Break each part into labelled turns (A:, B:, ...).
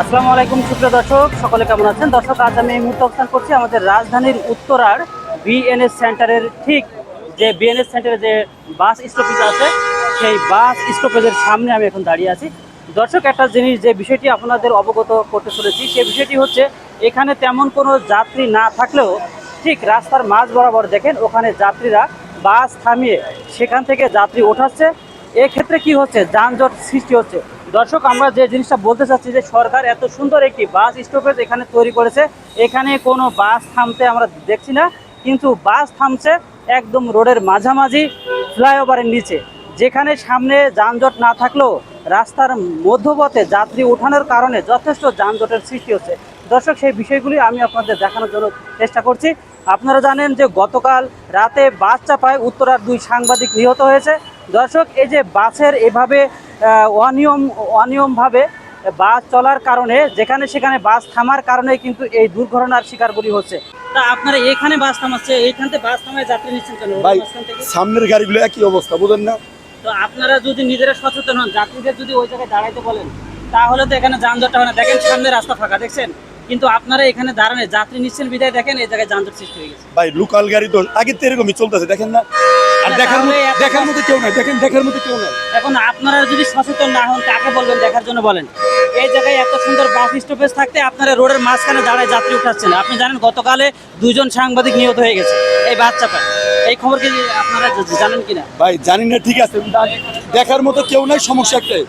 A: আসসালামু আলাইকুম সুপ্রিয় দর্শক, সকলে কেমন আছেন? দর্শক, আজ আমি এই মুহূর্তে অবস্থান করছি আমাদের রাজধানীর উত্তরার বিএনএস সেন্টারের ঠিক যে বিএনএস সেন্টারে যে বাস স্টপেজ আছে সেই বাস স্টপেজের সামনে আমি এখন দাঁড়িয়ে আছি। দর্শক, একটা জিনিস যে বিষয়টি আপনাদের অবগত করতে চলেছি সেই বিষয়টি হচ্ছে এখানে তেমন কোনো যাত্রী না থাকলেও ঠিক রাস্তার মাঝ বরাবর দেখেন ওখানে যাত্রীরা বাস থামিয়ে সেখান থেকে যাত্রী ওঠাচ্ছে। এক্ষেত্রে কি হচ্ছে, যানজট সৃষ্টি হচ্ছে। দর্শক, আমরা যে জিনিসটা বলতে চাচ্ছি যে সরকার এত সুন্দর একটি বাস স্টপেজ এখানে তৈরি করেছে, এখানে কোনো বাস থামতে আমরা দেখছি না, কিন্তু বাস থামছে একদম রোডের মাঝামাঝি ফ্লাইওভারের নিচে, যেখানে সামনে যানজট না থাকলেও রাস্তার মধ্যপথে যাত্রী ওঠানোর কারণে যথেষ্ট যানজটের সৃষ্টি হচ্ছে। দর্শক, সেই বিষয়গুলি আমি আপনাদের দেখানোর জন্য চেষ্টা করছি। আপনারা জানেন যে গতকাল রাতে বাস চাপায় উত্তরার 2 সাংবাদিক নিহত হয়েছে। দর্শক, এই যে বাসের এভাবে অনিয়মভাবে বাস চলার কারণে যেখানে সেখানে বাস থামার কারণে কিন্তু এই দুর্ঘটনার শিকারগুলি হচ্ছে। তা আপনারা এখানে বাস থামাচ্ছে, এইখান থেকে বাস থামায় যাত্রী নিচ্ছেন কেন?
B: ভাই, সামনের গাড়িগুলো একই অবস্থা, বুঝেন না?
A: তো আপনারা যদি নিজেরা সচেতন হন, যাত্রীদের যদি ওই জায়গায় দাঁড়াইতে বলেন, তাহলে তো এখানে যানজটটা হয় না। দেখেন সামনে রাস্তা ফাঁকা, দেখছেন, কিন্তু আপনারা এখানে দাঁড়ানে যাত্রী নিচ্ছেন বিদায় দেখেন এই জায়গায় যানজট সৃষ্টি হয়ে গেছে।
B: ভাই, লোকাল গাড়ি তো আগে তো এরকমই চলতেছে, দেখেন না? আর দেখার মতো কেউ নাই, দেখেন দেখার মতো কেউ নাই।
A: এখন আপনারা যদি সচেতন না হন, কাকে বলবেন দেখার জন্য বলেন? এই জায়গায় এত সুন্দর বাস স্টপেজ থাকতে আপনারা রোডের মাঝখানে দাঁড়ায় যাত্রী উঠাচ্ছেন। আপনি জানেন গতকালে 2 জন সাংবাদিক নিহত হয়ে গেছে এই বাস চাপায়। এই খবর কি আপনারা জানেন কিনা?
B: ভাই, জানি না, ঠিক আছে, দেখার মতো কেউ নাই, সমস্যা একটাই।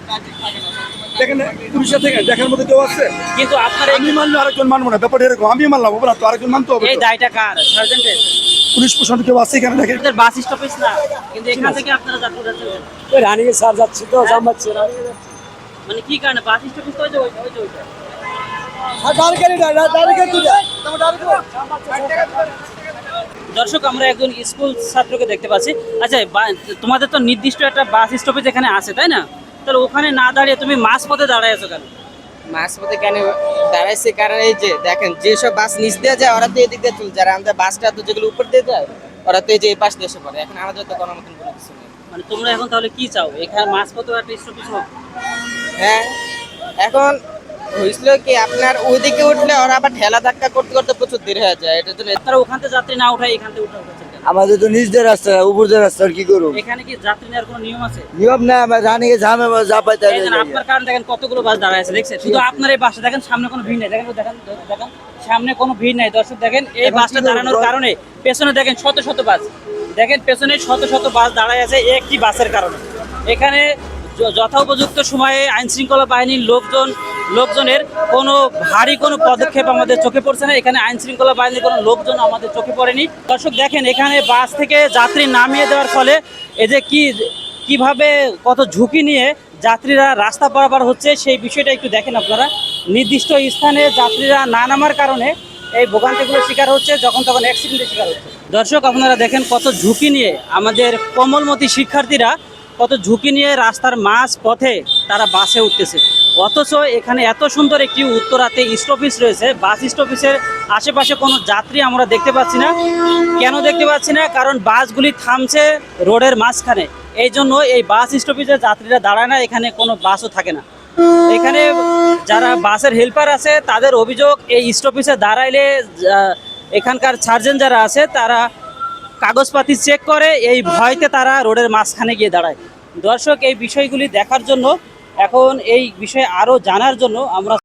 B: দেখেন পুলিশের থেকে দেখার মতো কেউ আছে,
A: কিন্তু আপনারা
B: আমি মানলে আরেকজন মানবো না, ব্যাপারটা এরকম। আমি মানলাম হবে না তো আরেকজন মানতে হবে।
A: এই দায়টা কার? সার্জেন্টের?
B: পুলিশ প্রশাসন কেউ আছে এখানে? দেখেন
A: আপনাদের বাস স্টপেজ না, কিন্তু এখান থেকে আপনারা যাত্রী উঠাচ্ছেন কেন?
B: রানিংয়ে স্যার যাচ্ছে তো, জাম পাচ্ছে না।
A: মানে কি কারণে বাস স্টপেজ তো ওইটা দর্শক, আমরা একজন স্কুল ছাত্রকে দেখতে পাচ্ছি। আচ্ছা, তোমাদের তো নির্দিষ্ট একটা বাস স্টপেজ এখানে আছে, তাই না? তাহলে ওখানে না দাঁড়িয়ে তুমি মাঝপথে দাঁড়ায় আছো কেন?
C: মাঝপথে কেন দাঁড়াইছে? কারণ এই যে দেখেন, যেসব বাস নিচ দিয়ে যায় ওরা তো এদিক দিয়ে চলে যায়, আর আমাদের বাসটা তো যেগুলো উপর দিয়ে যায় ওরা তো এই যে এই পাশ দিয়ে এসে পড়ে। এখন আমাদের তো কোনো মতন কোনো কিছু নেই।
A: মানে তোমরা এখন তাহলে কি চাও, এখানে মাঝপথে একটা স্টপেজ হোক?
C: হ্যাঁ, এখন হয়েছিল কি আপনার ওইদিকে উঠলে ওরা আবার ঠেলা ধাক্কা করতে করতে প্রচুর দেরি হয়ে যায়। এটার জন্য
A: তারা ওখান থেকে যাত্রী না উঠায় এখান থেকে উঠাচ্ছেন কেন?
D: আমাদের তো নিজ দিয়ে রাস্তা, উপর দিয়ে রাস্তা, কি করবো?
A: এখানে কি যাত্রী নেওয়ার কোনো নিয়ম আছে?
D: নিয়ম না, আমরা জানি ঝামে যা পাইতে
A: এই দেখেন, আপনার কারণে দেখেন কতগুলো বাস দাঁড়ায় আছে, দেখছেন? শুধু আপনার এই বাসটা দেখেন, সামনে কোনো ভিড় নেই। দেখেন দেখেন দেখেন, সামনে কোনো ভিড় নাই। দর্শক দেখেন, এই বাসটা দাঁড়ানোর কারণে পেছনে দেখেন শত শত বাস, দেখেন পেছনে শত শত বাস দাঁড়ায় আছে একটি বাসের কারণে। এখানে যথোপযুক্ত সময়ে আইন শৃঙ্খলা বাহিনীর লোকজনের কোনো ভারী কোনো পদক্ষেপ আমাদের চোখে পড়ছে না। এখানে আইন শৃঙ্খলা বাহিনীর কোনো লোকজন আমাদের চোখে পড়েনি। দর্শক দেখেন, এখানে বাস থেকে যাত্রী নামিয়ে দেওয়ার ফলে এই যে কিভাবে কত ঝুঁকি নিয়ে যাত্রীরা রাস্তা পারাপার হচ্ছে সেই বিষয়টা একটু দেখেন আপনারা। নির্দিষ্ট স্থানে যাত্রীরা না নামার কারণে এই ভোগান্তিগুলোর শিকার হচ্ছে, যখন তখন অ্যাক্সিডেন্টের শিকার হচ্ছে। দর্শক, আপনারা দেখেন কত ঝুঁকি নিয়ে আমাদের কোমলমতি শিক্ষার্থীরা কত ঝুঁকি নিয়ে রাস্তার মাঝ পথে তারা বাসে উঠতেছে। অথচ এখানে এত সুন্দর একটি উত্তরাতে স্টপেজ রয়েছে, বাস স্টপেজের আশেপাশে কোনো যাত্রী আমরা দেখতে পাচ্ছি না। কেন দেখতে পাচ্ছি না? কারণ বাসগুলি থামছে রোডের মাঝখানে, এই জন্য এই বাস স্টপেজে যাত্রীরা দাঁড়ায় না, এখানে কোনো বাসও থাকে না। এখানে যারা বাসের হেল্পার আছে তাদের অভিযোগ, এই স্টপেজে দাঁড়াইলে এখানকার সার্জেন্ট যারা আছে তারা কাগজপাতি চেক করে, এই ভয়তে তারা রোডের মাঝখানে গিয়ে দাঁড়ায়। দর্শক, এই বিষয়গুলি দেখার জন্য, এখন এই বিষয়ে আরও জানার জন্য আমরা